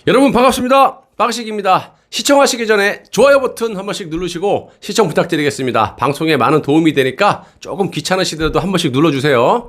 여러분 반갑습니다. 빵식입니다. 시청하시기 전에 좋아요 버튼 한 번씩 누르시고 시청 부탁드리겠습니다. 방송에 많은 도움이 되니까 조금 귀찮으시더라도 한 번씩 눌러주세요.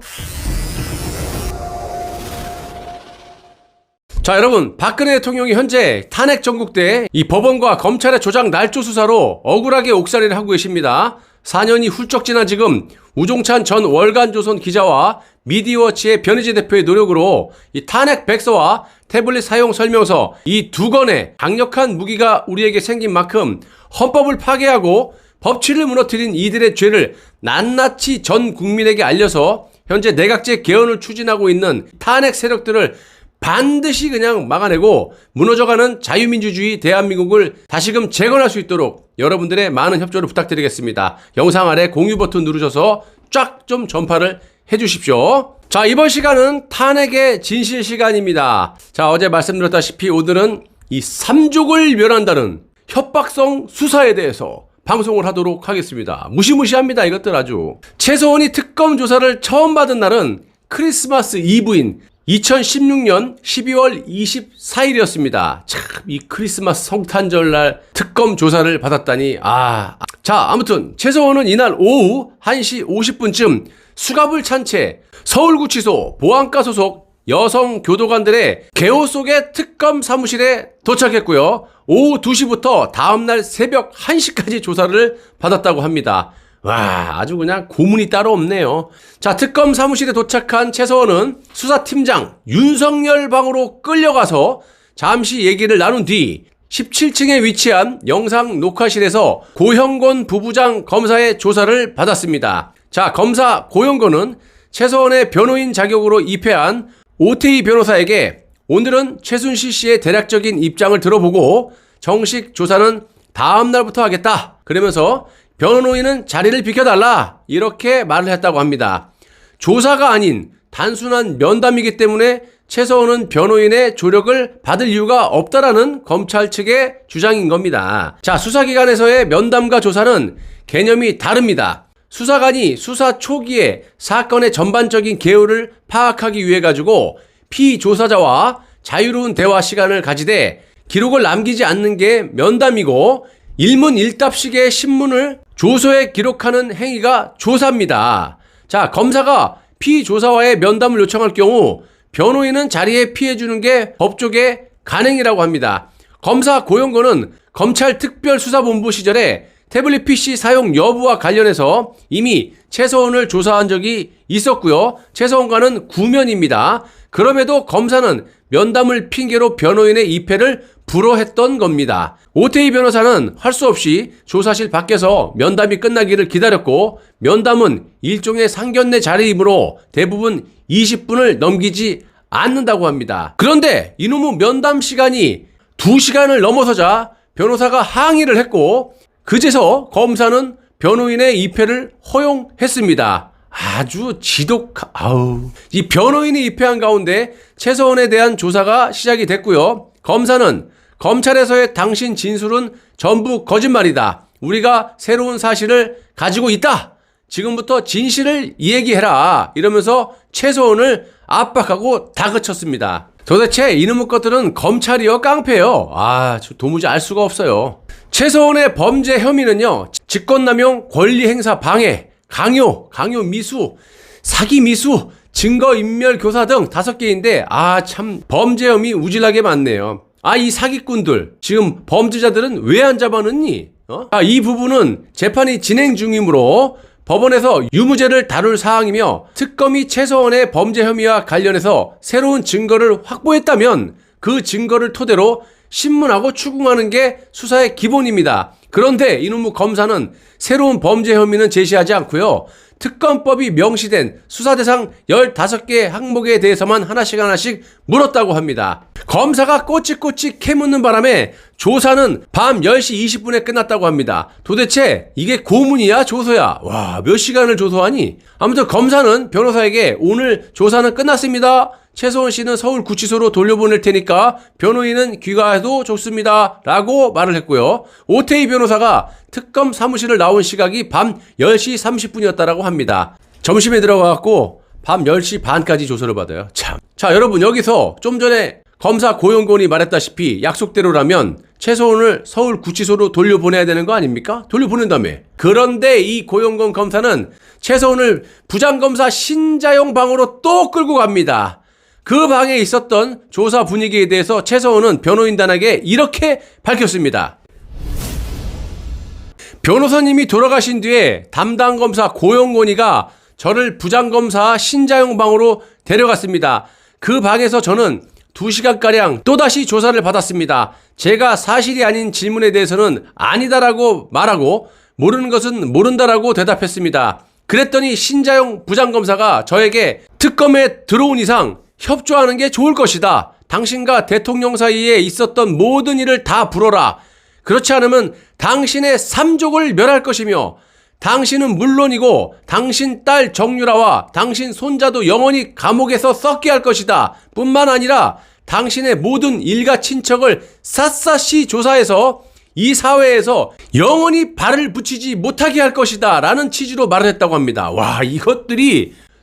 자, 여러분, 박근혜 대통령이 현재 탄핵 전국대 이 법원과 검찰의 조작 날조 수사로 억울하게 옥살이를 하고 계십니다. 4년이 훌쩍 지난 지금 우종찬 전 월간조선 기자와 미디어워치의 변희재 대표의 노력으로 이 탄핵 백서와 태블릿 사용 설명서 이 두 건의 강력한 무기가 우리에게 생긴 만큼 헌법을 파괴하고 법치를 무너뜨린 이들의 죄를 낱낱이 전 국민에게 알려서 현재 내각제 개헌을 추진하고 있는 탄핵 세력들을 반드시 그냥 막아내고 무너져가는 자유민주주의 대한민국을 다시금 재건할 수 있도록 여러분들의 많은 협조를 부탁드리겠습니다. 영상 아래 공유 버튼 누르셔서 쫙 좀 전파를 해주십시오. 자, 이번 시간은 탄핵의 진실 시간입니다. 자, 어제 말씀드렸다시피 오늘은 이 삼족을 멸한다는 협박성 수사에 대해서 방송을 하도록 하겠습니다. 무시무시합니다, 이것들 아주. 최서원이 특검 조사를 처음 받은 날은 크리스마스 이브인 2016년 12월 24일이었습니다. 참, 이 크리스마스 성탄절날 특검 조사를 받았다니, 자, 아무튼, 최서원은 이날 오후 1시 50분쯤 수갑을 찬 채 서울구치소 보안과 소속 여성 교도관들의 개호 속의 특검 사무실에 도착했고요. 오후 2시부터 다음날 새벽 1시까지 조사를 받았다고 합니다. 와, 아주 그냥 고문이 따로 없네요. 자, 특검 사무실에 도착한 최서원은 수사팀장 윤석열 방으로 끌려가서 잠시 얘기를 나눈 뒤 17층에 위치한 영상 녹화실에서 고형곤 부부장 검사의 조사를 받았습니다. 자, 검사 고형곤은 최서원의 변호인 자격으로 입회한 오태희 변호사에게 오늘은 최순실 씨의 대략적인 입장을 들어보고 정식 조사는 다음 날부터 하겠다. 그러면서 변호인은 자리를 비켜달라, 이렇게 말을 했다고 합니다. 조사가 아닌 단순한 면담이기 때문에 최서원은 변호인의 조력을 받을 이유가 없다라는 검찰 측의 주장인 겁니다. 자, 수사기관에서의 면담과 조사는 개념이 다릅니다. 수사관이 수사 초기에 사건의 전반적인 개요를 파악하기 위해 가지고 피조사자와 자유로운 대화 시간을 가지되 기록을 남기지 않는 게 면담이고 일문일답식의 신문을 조서에 기록하는 행위가 조사입니다. 자, 검사가 피조사와의 면담을 요청할 경우 변호인은 자리에 피해주는 게 법조계 간행이라고 합니다. 검사 고형곤은 검찰 특별수사본부 시절에 태블릿 PC 사용 여부와 관련해서 이미 최서원을 조사한 적이 있었고요. 최서원과는 구면입니다. 그럼에도 검사는 면담을 핑계로 변호인의 입회를 불허했던 겁니다. 오태희 변호사는 할 수 없이 조사실 밖에서 면담이 끝나기를 기다렸고 면담은 일종의 상견례 자리이므로 대부분 20분을 넘기지 않는다고 합니다. 그런데 이놈의 면담 시간이 2시간을 넘어서자 변호사가 항의를 했고 그제서 검사는 변호인의 입회를 허용했습니다. 아주 이 변호인이 입회한 가운데 최서원에 대한 조사가 시작이 됐고요. 검사는 검찰에서의 당신 진술은 전부 거짓말이다. 우리가 새로운 사실을 가지고 있다. 지금부터 진실을 얘기해라. 이러면서 최서원을 압박하고 다그쳤습니다. 도대체 이놈의 것들은 검찰이요, 깡패요? 도무지 알 수가 없어요. 최서원의 범죄 혐의는요, 직권남용, 권리행사 방해, 강요 미수, 사기 미수, 증거인멸 교사 등 5개인데 참 범죄 혐의 우질하게 많네요. 이 사기꾼들, 지금 범죄자들은 왜 안 잡아넣니? 이 부분은 재판이 진행 중이므로 법원에서 유무죄를 다룰 사항이며 특검이 최서원의 범죄 혐의와 관련해서 새로운 증거를 확보했다면 그 증거를 토대로 신문하고 추궁하는 게 수사의 기본입니다. 그런데 이놈의 검사는 새로운 범죄 혐의는 제시하지 않고요. 특검법이 명시된 수사 대상 15개 항목에 대해서만 하나씩 물었다고 합니다. 검사가 꼬치꼬치 캐묻는 바람에 조사는 밤 10시 20분에 끝났다고 합니다. 도대체 이게 고문이야, 조서야? 와, 몇 시간을 조소하니? 아무튼 검사는 변호사에게 오늘 조사는 끝났습니다. 최서원 씨는 서울구치소로 돌려보낼 테니까 변호인은 귀가해도 좋습니다. 라고 말을 했고요. 오태희 변호사가 특검 사무실을 나온 시각이 밤 10시 30분이었다라고 합니다. 점심에 들어가갖고 밤 10시 반까지 조서를 받아요. 참. 자, 여러분, 여기서 좀 전에 검사 고용권이 말했다시피 약속대로라면 최소원을 서울구치소로 돌려보내야 되는 거 아닙니까? 돌려보낸다며. 그런데 이 고용권 검사는 최소원을 부장검사 신자용 방으로 또 끌고 갑니다. 그 방에 있었던 조사 분위기에 대해서 최소원은 변호인단에게 이렇게 밝혔습니다. 변호사님이 돌아가신 뒤에 담당 검사 고용권이가 저를 부장검사 신자용 방으로 데려갔습니다. 그 방에서 저는 2시간가량 또다시 조사를 받았습니다. 제가 사실이 아닌 질문에 대해서는 아니다라고 말하고 모르는 것은 모른다라고 대답했습니다. 그랬더니 신자용 부장검사가 저에게 특검에 들어온 이상 협조하는 게 좋을 것이다. 당신과 대통령 사이에 있었던 모든 일을 다 불어라. 그렇지 않으면 당신의 삼족을 멸할 것이며 당신은 물론이고 당신 딸 정유라와 당신 손자도 영원히 감옥에서 썩게 할 것이다. 뿐만 아니라 당신의 모든 일가 친척을 샅샅이 조사해서 이 사회에서 영원히 발을 붙이지 못하게 할 것이다 라는 취지로 말을 했다고 합니다. 와,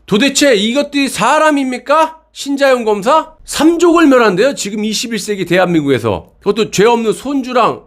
도대체 이것들이 사람입니까? 신자용 검사? 삼족을 멸한대요. 지금 21세기 대한민국에서. 그것도 죄 없는 손주랑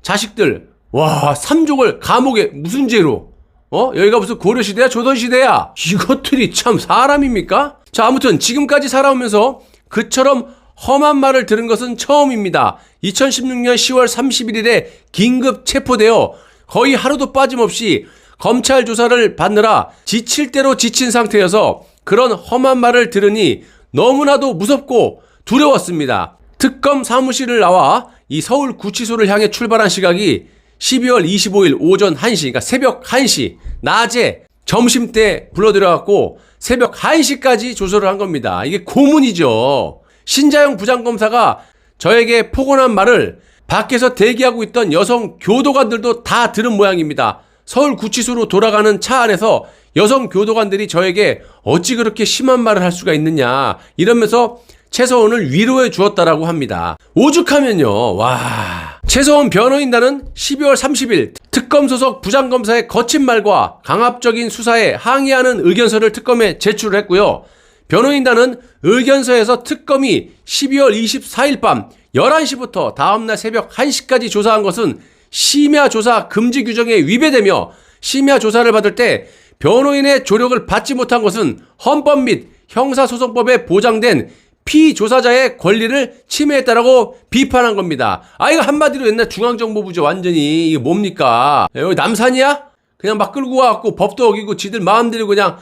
자식들. 와, 삼족을 감옥에 무슨 죄로? 여기가 무슨 고려시대야? 조선시대야? 이것들이 참 사람입니까? 자, 아무튼 지금까지 살아오면서 그처럼 험한 말을 들은 것은 처음입니다. 2016년 10월 31일에 긴급 체포되어 거의 하루도 빠짐없이 검찰 조사를 받느라 지칠 대로 지친 상태여서 그런 험한 말을 들으니 너무나도 무섭고 두려웠습니다. 특검 사무실을 나와 이 서울구치소를 향해 출발한 시각이 12월 25일 오전 1시, 그러니까 새벽 1시, 낮에 점심때 불러들여갖고 새벽 1시까지 조사를 한 겁니다. 이게 고문이죠. 신자용 부장검사가 저에게 폭언한 말을 밖에서 대기하고 있던 여성 교도관들도 다 들은 모양입니다. 서울구치소로 돌아가는 차 안에서 여성 교도관들이 저에게 어찌 그렇게 심한 말을 할 수가 있느냐 이러면서 최소원을 위로해 주었다라고 합니다. 오죽하면요. 와. 최소원 변호인단은 12월 30일 특검 소속 부장검사의 거친 말과 강압적인 수사에 항의하는 의견서를 특검에 제출했고요. 변호인단은 의견서에서 특검이 12월 24일 밤 11시부터 다음날 새벽 1시까지 조사한 것은 심야 조사 금지 규정에 위배되며 심야 조사를 받을 때 변호인의 조력을 받지 못한 것은 헌법 및 형사소송법에 보장된 피조사자의 권리를 침해했다라고 비판한 겁니다. 이거 한마디로 옛날 중앙정보부죠. 완전히. 이게 뭡니까? 여기 남산이야? 그냥 막 끌고 와갖고 법도 어기고 지들 마음대로 그냥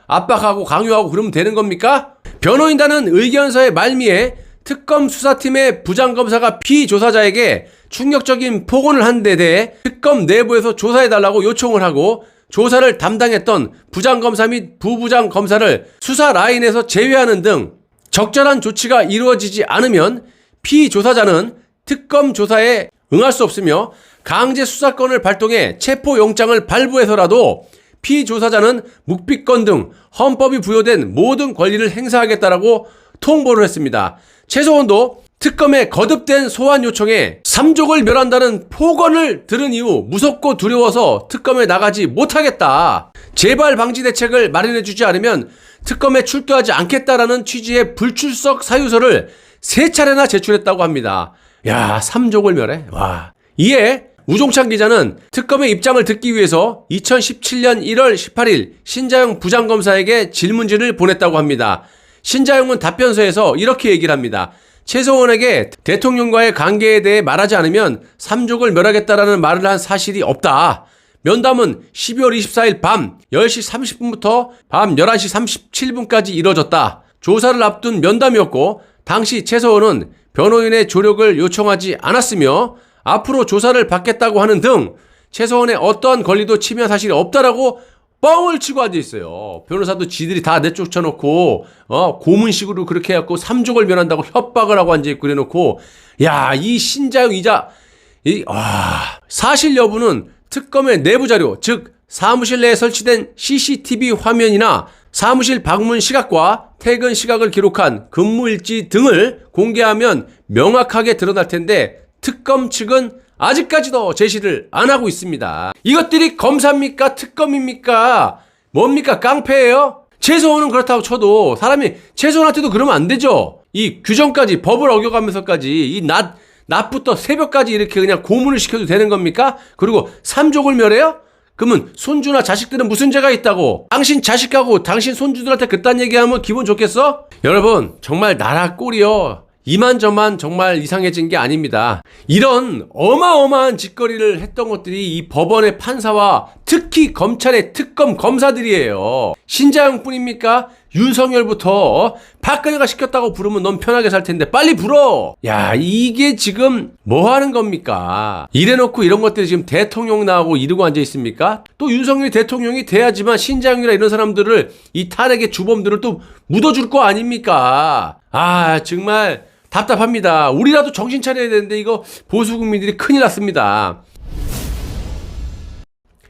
압박하고 강요하고 그러면 되는 겁니까? 변호인단은 의견서의 말미에 특검 수사팀의 부장검사가 피조사자에게 충격적인 폭언을 한 데 대해 특검 내부에서 조사해달라고 요청을 하고 조사를 담당했던 부장검사 및 부부장검사를 수사 라인에서 제외하는 등 적절한 조치가 이루어지지 않으면 피조사자는 특검 조사에 응할 수 없으며 강제 수사권을 발동해 체포영장을 발부해서라도 피조사자는 묵비권 등 헌법이 부여된 모든 권리를 행사하겠다라고 통보를 했습니다. 최소원도 특검의 거듭된 소환 요청에 삼족을 멸한다는 폭언을 들은 이후 무섭고 두려워서 특검에 나가지 못하겠다. 재발 방지 대책을 마련해주지 않으면 특검에 출두하지 않겠다라는 취지의 불출석 사유서를 3차례나 제출했다고 합니다. 야, 삼족을 멸해? 와. 이에 우종찬 기자는 특검의 입장을 듣기 위해서 2017년 1월 18일 신자용 부장검사에게 질문지를 보냈다고 합니다. 신자용은 답변서에서 이렇게 얘기를 합니다. 최소원에게 대통령과의 관계에 대해 말하지 않으면 삼족을 멸하겠다라는 말을 한 사실이 없다. 면담은 12월 24일 밤 10시 30분부터 밤 11시 37분까지 이뤄졌다. 조사를 앞둔 면담이었고 당시 최소원은 변호인의 조력을 요청하지 않았으며 앞으로 조사를 받겠다고 하는 등 최소원의 어떠한 권리도 침해한 사실이 없다라고 뻥을 치고 앉아있어요. 변호사도 지들이 다 내쫓아놓고 고문식으로 그렇게 해갖고 삼족을 멸한다고 협박을 하고 앉아있고 그래놓고 야, 이 신자용 사실 여부는 특검의 내부 자료, 즉 사무실 내에 설치된 CCTV 화면이나 사무실 방문 시각과 퇴근 시각을 기록한 근무일지 등을 공개하면 명확하게 드러날 텐데 특검 측은 아직까지도 제시를 안 하고 있습니다. 이것들이 검사입니까? 특검입니까? 뭡니까? 깡패예요? 최소원은 그렇다고 쳐도 사람이 최소원한테도 그러면 안 되죠. 이 규정까지 법을 어겨가면서까지 이 낮부터 새벽까지 이렇게 그냥 고문을 시켜도 되는 겁니까? 그리고 삼족을 멸해요? 그러면 손주나 자식들은 무슨 죄가 있다고? 당신 자식하고 당신 손주들한테 그딴 얘기하면 기분 좋겠어? 여러분 정말 나라 꼴이요 이만저만 정말 이상해진 게 아닙니다. 이런 어마어마한 짓거리를 했던 것들이 이 법원의 판사와 특히 검찰의 특검 검사들이에요. 신자영뿐입니까? 윤석열부터 박근혜가 시켰다고 부르면 넌 편하게 살 텐데 빨리 불어. 야, 이게 지금 뭐 하는 겁니까? 이래놓고 이런 것들이 지금 대통령 나오고 이러고 앉아 있습니까? 또 윤석열이 대통령이 돼야지만 신자영이나 이런 사람들을 이 탄핵의 주범들을 또 묻어줄 거 아닙니까? 아, 정말 답답합니다. 우리라도 정신 차려야 되는데 이거 보수 국민들이 큰일 났습니다.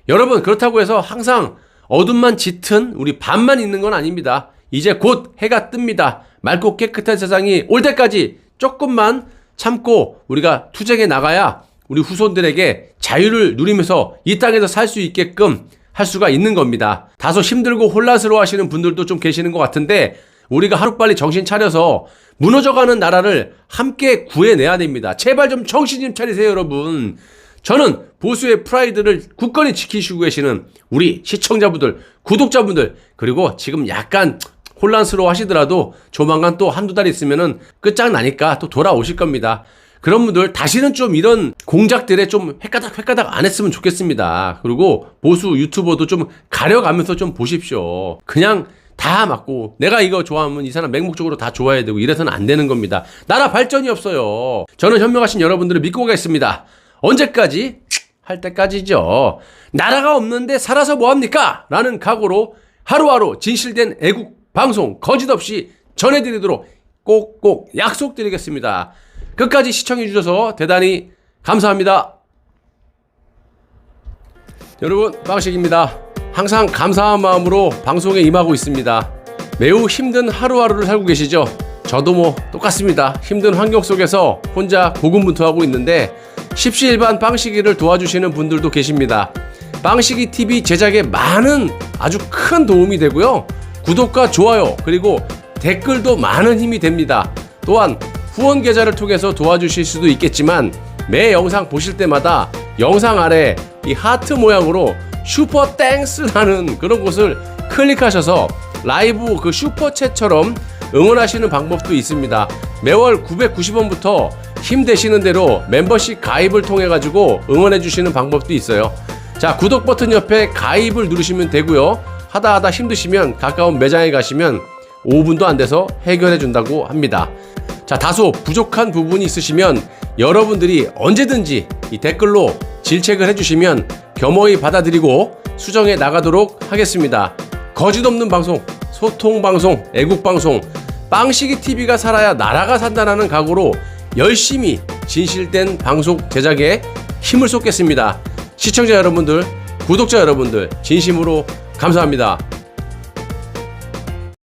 여러분 그렇다고 해서 항상 어둠만 짙은 우리 밤만 있는 건 아닙니다. 이제 곧 해가 뜹니다. 맑고 깨끗한 세상이 올 때까지 조금만 참고 우리가 투쟁해 나가야 우리 후손들에게 자유를 누리면서 이 땅에서 살 수 있게끔 할 수가 있는 겁니다. 다소 힘들고 혼란스러워 하시는 분들도 좀 계시는 것 같은데 우리가 하루빨리 정신 차려서 무너져가는 나라를 함께 구해내야 됩니다. 제발 좀 정신 좀 차리세요, 여러분. 저는 보수의 프라이드를 굳건히 지키시고 계시는 우리 시청자분들, 구독자분들, 그리고 지금 약간 혼란스러워 하시더라도 조만간 또 한두 달 있으면은 끝장나니까 또 돌아오실 겁니다. 그런 분들 다시는 좀 이런 공작들에 좀 헷가닥 안 했으면 좋겠습니다. 그리고 보수 유튜버도 좀 가려가면서 좀 보십시오. 그냥 다 맞고 내가 이거 좋아하면 이 사람 맹목적으로 다 좋아해야 되고 이래서는 안 되는 겁니다. 나라 발전이 없어요. 저는 현명하신 여러분들을 믿고 가겠습니다. 언제까지? 할 때까지죠. 나라가 없는데 살아서 뭐합니까? 라는 각오로 하루하루 진실된 애국 방송 거짓없이 전해드리도록 꼭꼭 약속드리겠습니다. 끝까지 시청해주셔서 대단히 감사합니다. 여러분 빵식입니다. 항상 감사한 마음으로 방송에 임하고 있습니다. 매우 힘든 하루하루를 살고 계시죠? 저도 뭐 똑같습니다. 힘든 환경 속에서 혼자 고군분투하고 있는데 십시일반 빵식이를 도와주시는 분들도 계십니다. 빵식이 TV 제작에 많은 아주 큰 도움이 되고요. 구독과 좋아요 그리고 댓글도 많은 힘이 됩니다. 또한 후원 계좌를 통해서 도와주실 수도 있겠지만 매 영상 보실 때마다 영상 아래 이 하트 모양으로 슈퍼 땡스라는 그런 곳을 클릭하셔서 라이브 그 슈퍼챗처럼 응원하시는 방법도 있습니다. 매월 990원부터 힘되시는 대로 멤버십 가입을 통해 가지고 응원해 주시는 방법도 있어요. 자, 구독 버튼 옆에 가입을 누르시면 되고요. 하다 힘드시면 가까운 매장에 가시면 5분도 안 돼서 해결해 준다고 합니다. 자, 다소 부족한 부분이 있으시면 여러분들이 언제든지 이 댓글로 질책을 해주시면 겸허히 받아들이고 수정해 나가도록 하겠습니다. 거짓 없는 방송, 소통 방송, 애국 방송, 빵식이 TV가 살아야 나라가 산다라는 각오로 열심히 진실된 방송 제작에 힘을 쏟겠습니다. 시청자 여러분들, 구독자 여러분들 진심으로 감사합니다.